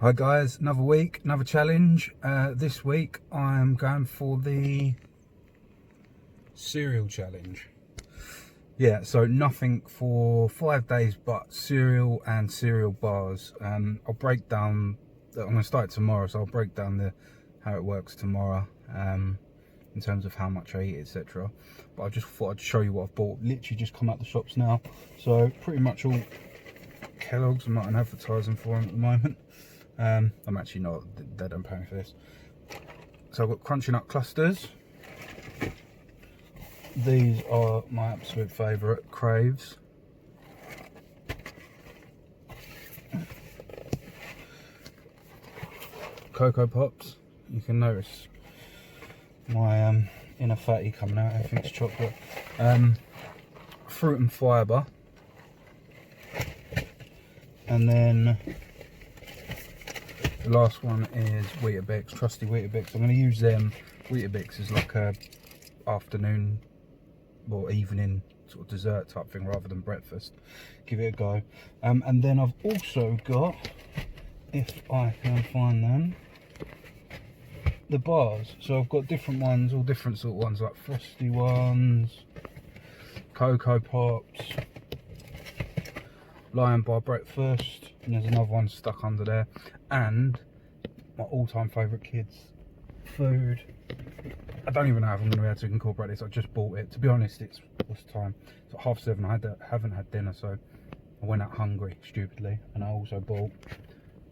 Hi guys, another week, another challenge. This week I'm going for the cereal challenge. Yeah, so nothing for 5 days but cereal and cereal bars. I'll break down, I'm going to start tomorrow, so I'll break down how it works tomorrow in terms of how much I eat, etc. But I just thought I'd show you what I've bought. Literally just come out the shops now. So pretty much all Kellogg's. I'm not an advertising for them at the moment. I'm actually not, they don't pay me for this. So I've got Crunchy Nut Clusters. These are my absolute favourite, Craves. Cocoa Pops. You can notice my inner fatty coming out, everything's chocolate. Fruit and Fibre. And then the last one is Weetabix, trusty Weetabix. I'm going to use them. Weetabix is like a afternoon or evening sort of dessert type thing rather than breakfast. Give it a go. And then I've also got, if I can find them, the bars. So I've got different ones, all different sort of ones, like frosty ones, Cocoa Pops, Lion Bar Breakfast, and there's another one stuck under there, and my all-time favourite kids food. I don't even know if I'm going to be able to incorporate this. I just bought it. To be honest, what's the time? It's like 7:30. I haven't had dinner, so I went out hungry stupidly, and I also bought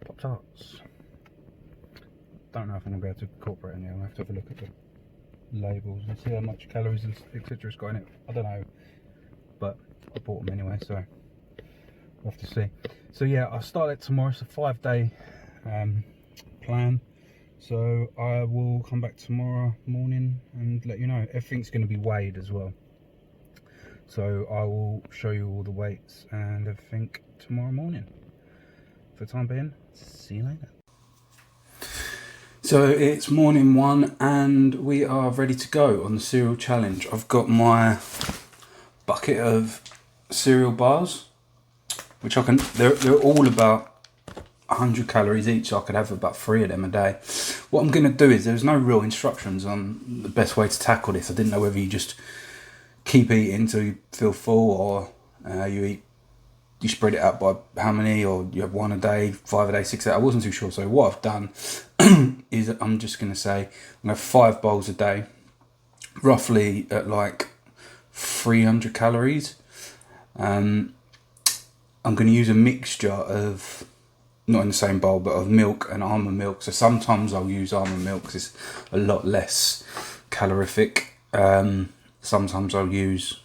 Pop-Tarts. Don't know if I'm going to be able to incorporate any. I'll have to have a look at the labels and see how much calories and etc. it's got in it. I don't know, but I bought them anyway, so we'll have to see. So yeah, I'll start it tomorrow. It's a 5-day plan. So I will come back tomorrow morning and let you know. Everything's going to be weighed as well. So I will show you all the weights and everything tomorrow morning. For the time being, see you later. So it's morning 1 and we are ready to go on the cereal challenge. I've got my bucket of cereal bars, which they're all about 100 calories each, so I could have about 3 of them a day. What I'm going to do is, there's no real instructions on the best way to tackle this. I didn't know whether you just keep eating until you feel full, or you spread it out by how many, or you have 1 a day, 5 a day, 6 a day. I wasn't too sure. So what I've done is I'm just going to say I'm going to have 5 bowls a day, roughly at like 300 calories. I'm going to use a mixture of, not in the same bowl, but of milk and almond milk. So sometimes I'll use almond milk because it's a lot less calorific. Sometimes I'll use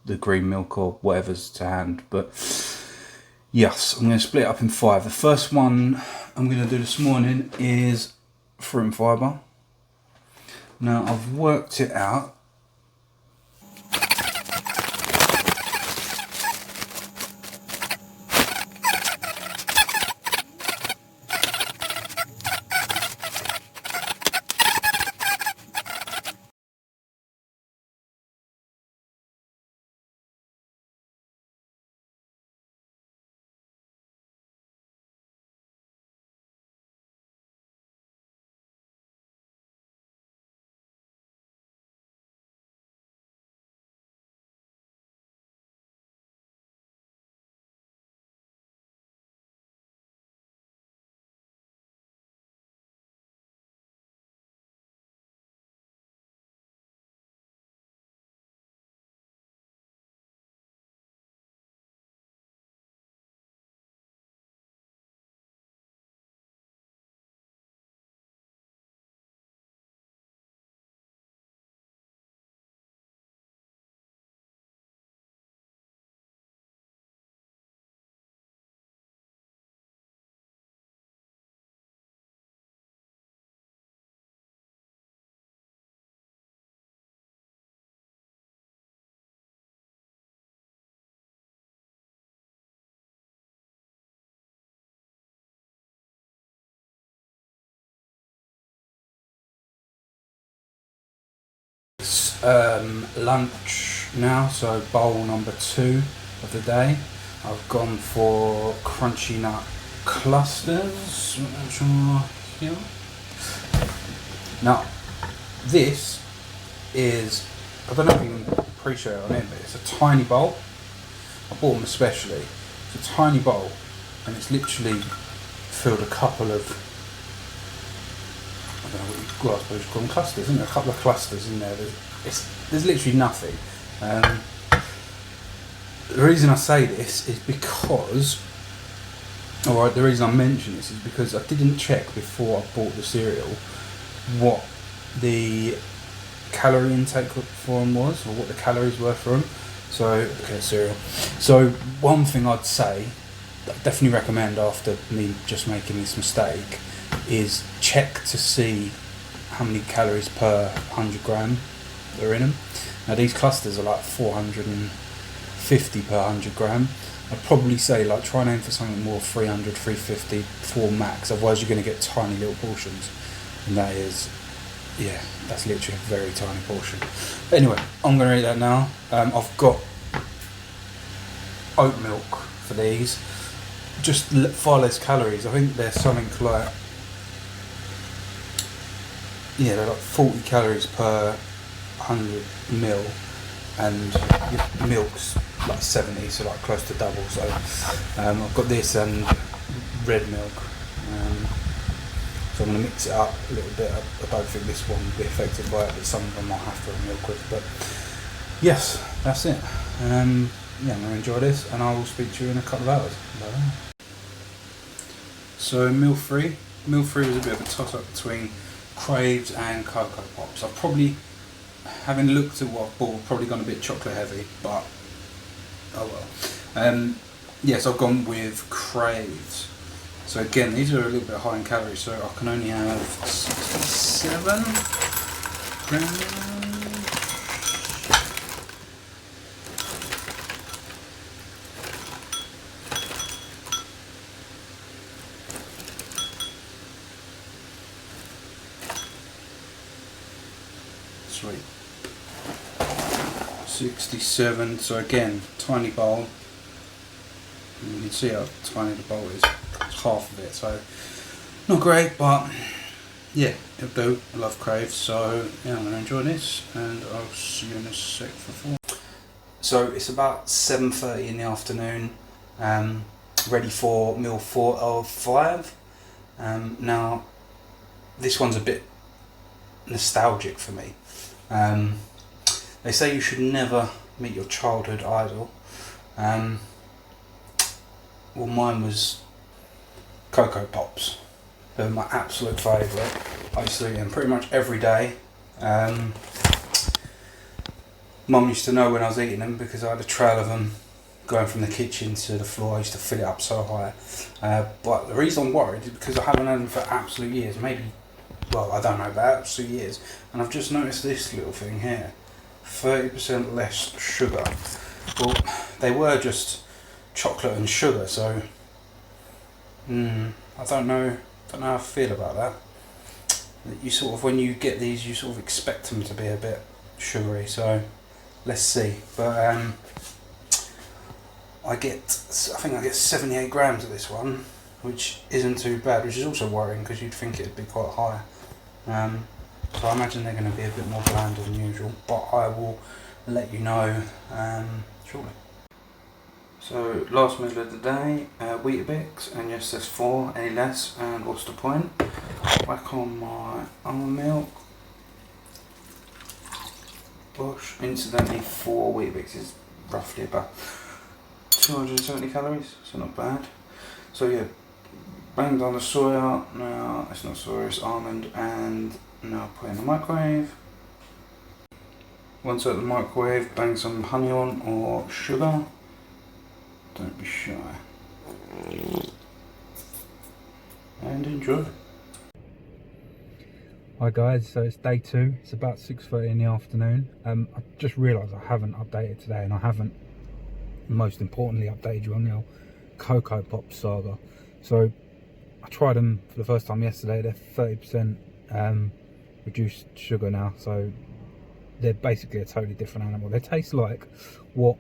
the green milk or whatever's to hand. But yes, I'm going to split it up in 5. The first one I'm going to do this morning is Fruit and Fibre. Now I've worked it out. Lunch now, so bowl number 2 of the day. I've gone for Crunchy Nut clusters, which are here. Now, this is, I don't know if you can appreciate it on it, but it's a tiny bowl. I bought them especially. It's a tiny bowl, and it's literally filled a couple of, I don't know what you suppose you call them, clusters, isn't there? A couple of clusters in there. There's literally nothing. The reason I say this is because, alright, the reason I mention this is because I didn't check before I bought the cereal what the calorie intake for them was, or what the calories were for them. So, okay, cereal. So, one thing I'd say, that I definitely recommend after me just making this mistake, is check to see how many calories per 100 gram are in them. Now, these clusters are like 450 per 100 gram. I'd probably say like try and aim for something more 300, 350 for max, otherwise you're going to get tiny little portions, and that is, yeah, that's literally a very tiny portion. But anyway, I'm going to eat that now. I've got oat milk for these, just far less calories. I think they're something like, yeah, they're like 40 calories per 100 mil, and your milk's like 70, so like close to double. So I've got this and red milk, so I'm going to mix it up a little bit. I don't think this one will be affected by it, but some of them I have to have milk with. But yes, that's it. Yeah, I'm going to enjoy this, and I will speak to you in a couple of hours. Bye. So meal free was a bit of a toss up between Craves and Cocoa Pops. I've probably, having looked at what I've bought, probably gone a bit chocolate heavy, but oh well. Yes, I've gone with Craves. So again, these are a little bit high in calories, so I can only have 67 grams. Sweet. 67, so again, tiny bowl. You can see how tiny the bowl is. It's half of it, so not great, but yeah, it'll do. I love Craves, so yeah, I'm going to enjoy this, and I'll see you in a sec for 4. So it's about 7:30 in the afternoon, ready for meal 4 of 5. Now, this one's a bit nostalgic for me. They say you should never meet your childhood idol. Well, mine was Cocoa Pops. They're my absolute favourite. I used to eat them pretty much every day. Mum used to know when I was eating them because I had a trail of them going from the kitchen to the floor. I used to fill it up so high. But the reason I'm worried is because I haven't had them for absolute years. Maybe, well, I don't know, about absolute years. And I've just noticed this little thing here. 30% less sugar. Well, they were just chocolate and sugar, so I don't know how I feel about that. You sort of, when you get these, you sort of expect them to be a bit sugary, so let's see. But I think I get 78 grams of this one, which isn't too bad, which is also worrying because you'd think it'd be quite high. So I imagine they're going to be a bit more bland than usual, but I will let you know shortly. So last meal of the day, Weetabix, and yes, there's 4, any less, and what's the point? Back on my almond milk. Bush, incidentally 4 Weetabix is roughly about 270 calories, so not bad. So yeah, banged on the soya, now it's not soya, it's almond, and now put it in the microwave. Once at the microwave, bang some honey on or sugar. Don't be shy. And enjoy. Hi guys, so it's day 2. It's about 6:30 in the afternoon. I just realised I haven't updated today, and I haven't, most importantly, updated you on the Cocoa Pop saga. So I tried them for the first time yesterday. They're 30% reduced sugar now, so they're basically a totally different animal. They taste like what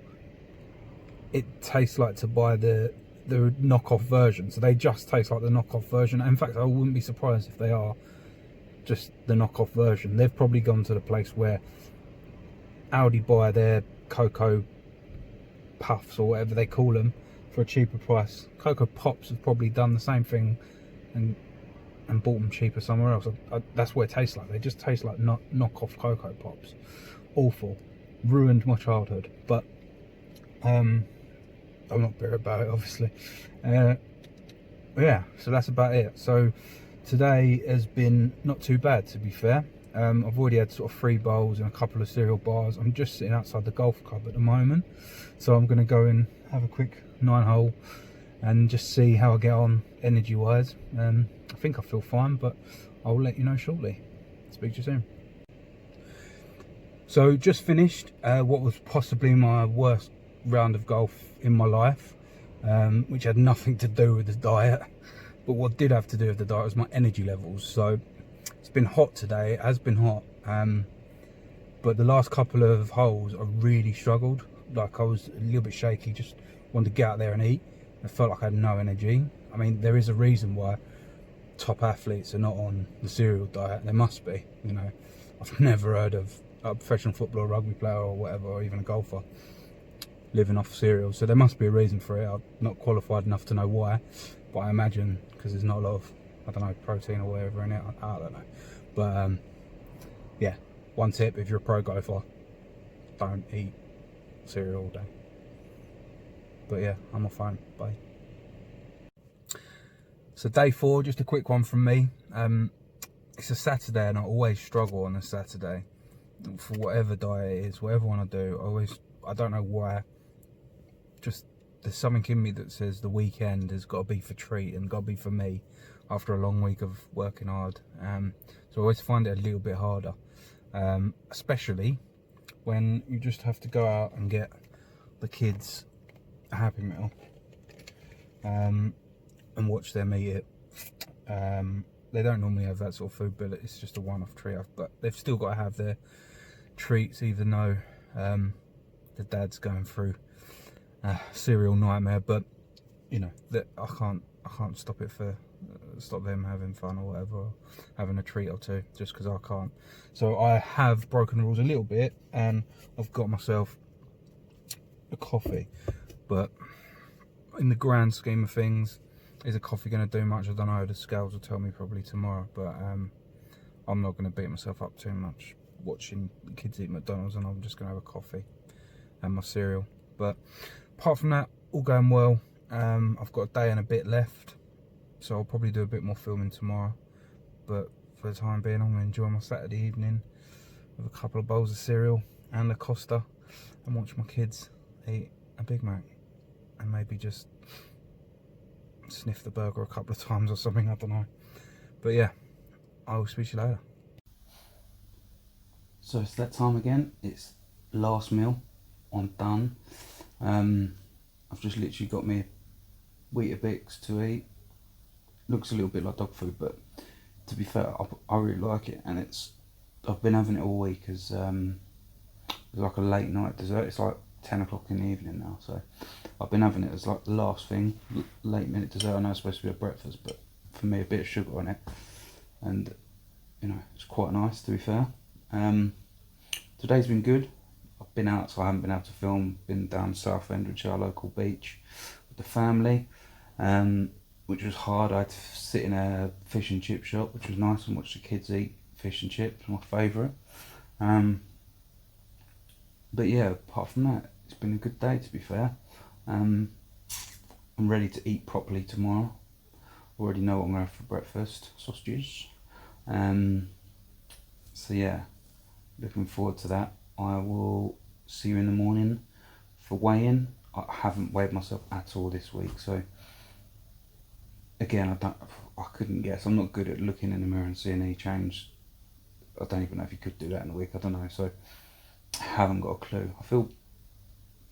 it tastes like to buy the the knockoff version, so they just taste like the knockoff version. In fact, I wouldn't be surprised if they are just the knockoff version. They've probably gone to the place where Aldi buy their Cocoa Puffs or whatever they call them for a cheaper price. Cocoa Pops have probably done the same thing and bought them cheaper somewhere else. That's what it tastes like. They just taste like knockoff Cocoa Pops. Awful. Ruined my childhood. But I'm not bitter about it, obviously. Yeah, so that's about it. So today has been not too bad, to be fair. I've already had sort of 3 bowls and a couple of cereal bars. I'm just sitting outside the golf club at the moment, so I'm going to go and have a quick 9-hole and just see how I get on energy wise. I think I feel fine, but I'll let you know shortly. Speak to you soon. So just finished what was possibly my worst round of golf in my life, which had nothing to do with the diet, but what did have to do with the diet was my energy levels. So it's been hot today, it has been hot, but the last couple of holes I really struggled. Like, I was a little bit shaky, just wanted to get out there and eat. I felt like I had no energy. I mean, there is a reason why top athletes are not on the cereal diet. There must be, you know. I've never heard of a professional footballer, rugby player or whatever, or even a golfer living off cereal, so there must be a reason for it. I'm not qualified enough to know why, but I imagine because there's not a lot of, I don't know, protein or whatever in it. I don't know, but yeah, one tip: if you're a pro golfer, don't eat cereal all day. But yeah, I'm off home. Bye. So day 4, just a quick one from me. It's a Saturday and I always struggle on a Saturday for whatever diet it is, whatever one I do. I don't know why, just there's something in me that says the weekend has got to be for treat and got to be for me after a long week of working hard. So I always find it a little bit harder, especially when you just have to go out and get the kids a Happy Meal and watch them eat it. They don't normally have that sort of food, but it's just a one-off treat. But they've still got to have their treats, even though the dad's going through cereal nightmare. But you know that I can't stop it for stop them having fun or whatever, or having a treat or two, just because I can't. So I have broken the rules a little bit, and I've got myself a coffee. But in the grand scheme of things, is a coffee going to do much? I don't know. The scales will tell me probably tomorrow. But I'm not going to beat myself up too much watching the kids eat McDonald's, and I'm just going to have a coffee and my cereal. But apart from that, all going well. I've got a day and a bit left, so I'll probably do a bit more filming tomorrow. But for the time being, I'm going to enjoy my Saturday evening with a couple of bowls of cereal and a Costa, and watch my kids eat a Big Mac, and maybe just sniff the burger a couple of times or something, I don't know. But yeah, I will speak to you later. So it's that time again. It's last meal. I'm done. I've just literally got me Weetabix to eat. Looks a little bit like dog food, but to be fair, I really like it, and I've been having it all week as it's like a late night dessert. It's like 10 o'clock in the evening now, so I've been having it as like the last thing, late minute dessert. I know it's supposed to be a breakfast, but for me, a bit of sugar on it, and you know, it's quite nice, to be fair. Today's been good. I've been out, so I haven't been able to film. Been down Southend, which is our local beach, with the family, which was hard. I had to sit in a fish and chip shop, which was nice, and watch the kids eat fish and chips, my favourite. But yeah, apart from that, it's been a good day, to be fair. I'm ready to eat properly tomorrow. Already know what I'm going to have for breakfast: sausages. So yeah, looking forward to that. I will see you in the morning for weigh-in. I haven't weighed myself at all this week, so again, I couldn't guess. I'm not good at looking in the mirror and seeing any change. I don't even know if you could do that in a week. I don't know. So I haven't got a clue. I feel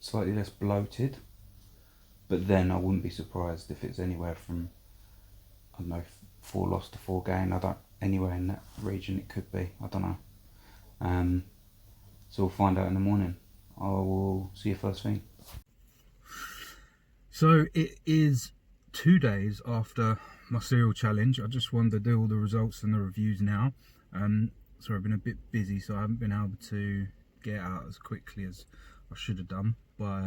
slightly less bloated, but then I wouldn't be surprised if it's anywhere from, I don't know, 4 loss to 4 gain. Anywhere in that region it could be. I don't know. So we'll find out in the morning. I will see you first thing. So it is 2 days after my cereal challenge. I just wanted to do all the results and the reviews now. So I've been a bit busy, so I haven't been able to get out as quickly as I should have done. But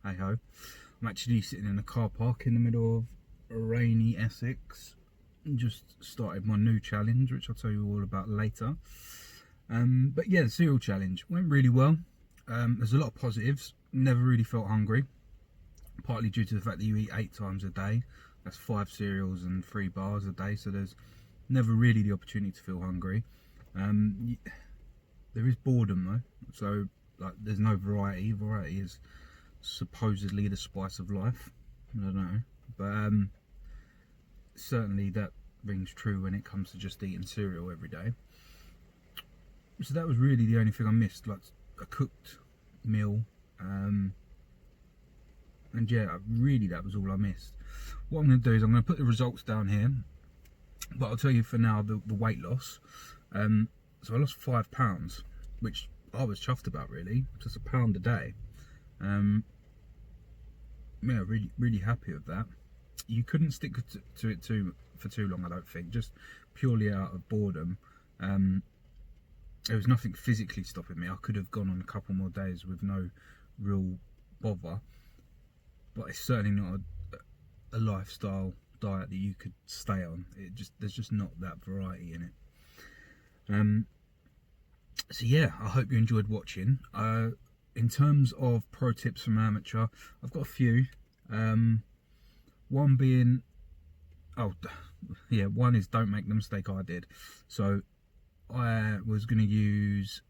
hey ho, I'm actually sitting in a car park in the middle of rainy Essex. Just started my new challenge, which I'll tell you all about later. But yeah, the cereal challenge went really well. There's a lot of positives. Never really felt hungry. Partly due to the fact that you eat 8 times a day. That's 5 cereals and 3 bars a day, so there's never really the opportunity to feel hungry. There is boredom though, so like there's no variety. Variety is supposedly the spice of life. I don't know, but certainly that rings true when it comes to just eating cereal every day. So that was really the only thing I missed, like a cooked meal. And yeah, really that was all I missed. What I'm going to do is I'm going to put the results down here, but I'll tell you for now the weight loss. So I lost £5, which I was chuffed about really, just £1 a day. Yeah, really happy with that. You couldn't stick to it for too long, I don't think, just purely out of boredom. There was nothing physically stopping me. I could have gone on a couple more days with no real bother. But it's certainly not a lifestyle diet that you could stay on. There's just not that variety in it. So yeah, I hope you enjoyed watching. In terms of pro tips from amateur, I've got a few. One being, one is don't make the mistake I did. So I was going to use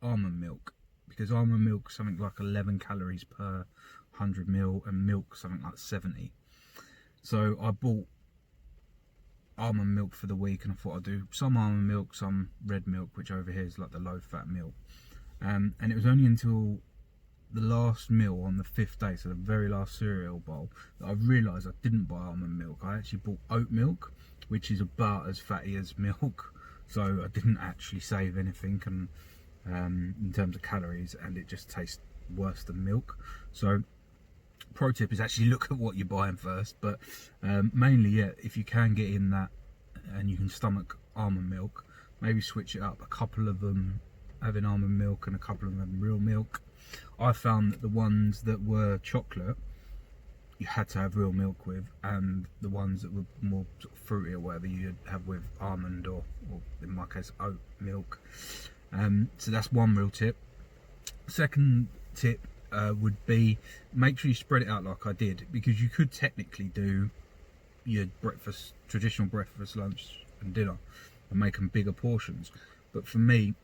almond milk, because almond milk is something like 11 calories per 100 ml and milk something like 70. So I bought almond milk for the week, and I thought I'd do some almond milk, some red milk, which over here is like the low fat milk. And it was only until the last meal on the 5th day, so the very last cereal bowl, that I realised I didn't buy almond milk. I actually bought oat milk, which is about as fatty as milk, so I didn't actually save anything and in terms of calories, and it just tastes worse than milk. So pro tip is actually look at what you're buying first, but mainly, yeah, if you can get in that and you can stomach almond milk, maybe switch it up. A couple of them having almond milk and a couple of them having real milk. I found that the ones that were chocolate you had to have real milk with, and the ones that were more sort of fruity or whatever you'd have with almond or in my case oat milk. So that's one real tip. Second tip would be make sure you spread it out like I did, because you could technically do your breakfast, traditional breakfast, lunch and dinner, and make them bigger portions. But for me,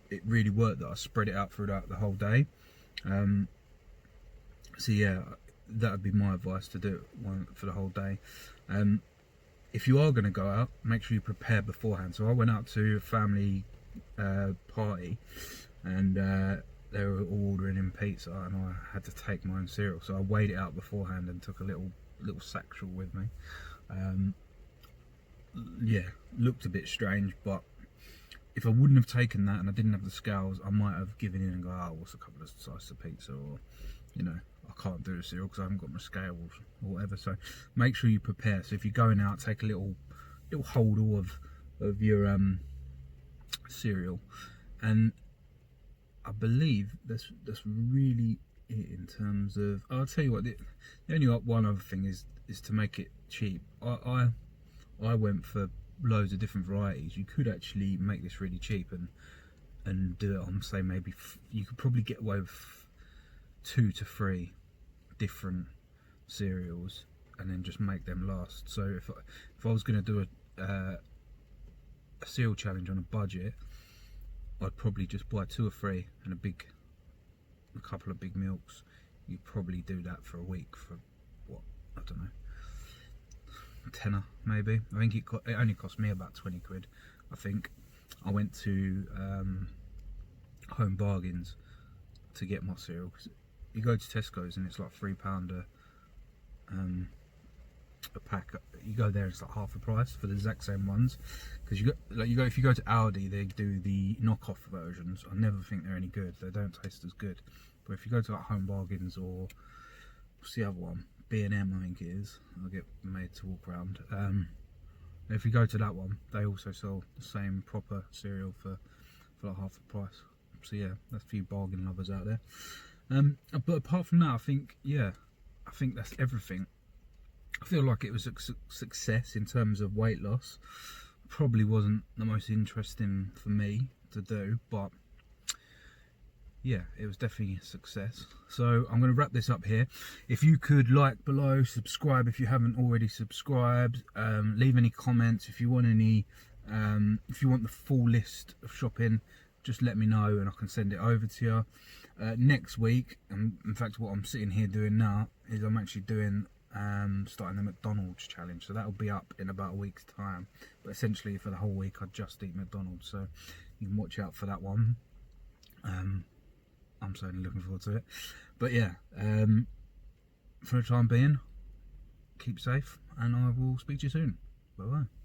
it really worked that I spread it out throughout the whole day. So yeah, that would be my advice, to do it for the whole day. If you are going to go out, make sure you prepare beforehand. So I went out to a family party, and they were all ordering in pizza, and I had to take my own cereal. So I weighed it out beforehand and took a little satchel with me. Yeah, looked a bit strange, but if I wouldn't have taken that and I didn't have the scales, I might have given in and go, oh, what's a couple of slices of pizza, or you know, I can't do the cereal because I haven't got my scales or whatever. So make sure you prepare. So if you're going out, take a little holdall of your cereal. And I believe that's really it in terms of, I'll tell you what, the only one other thing is to make it cheap. I went for loads of different varieties. You could actually make this really cheap and do it on, say, maybe you could probably get away with 2 to 3 different cereals and then just make them last. So if I was going to do a cereal challenge on a budget, I'd probably just buy 2 or 3 and a couple of big milks. You'd probably do that for a week for what, I don't know, a tenner maybe. I think it only cost me about 20 quid. I think I went to Home Bargains to get my cereal, because you go to Tesco's and it's like £3 a pack. You go there, it's like half the price for the exact same ones. Because if you go to Aldi, they do the knockoff versions. I never think they're any good. They don't taste as good. But if you go to like Home Bargains or what's the other one? B&M, I think it is. I'll get made to walk around. If you go to that one, they also sell the same proper cereal for like half the price. So yeah, there's a few bargain lovers out there. But apart from that, I think that's everything. I feel like it was a success in terms of weight loss. Probably wasn't the most interesting for me to do, but yeah, it was definitely a success. So I'm going to wrap this up here. If you could like below, subscribe if you haven't already subscribed, leave any comments if you want any, if you want the full list of shopping, just let me know and I can send it over to you. Next week, and in fact what I'm sitting here doing now is I'm actually doing starting the McDonald's challenge, so that'll be up in about a week's time. But essentially for the whole week I just eat McDonald's, so you can watch out for that one. I'm certainly looking forward to it. But yeah, for the time being, keep safe and I will speak to you soon. Bye bye.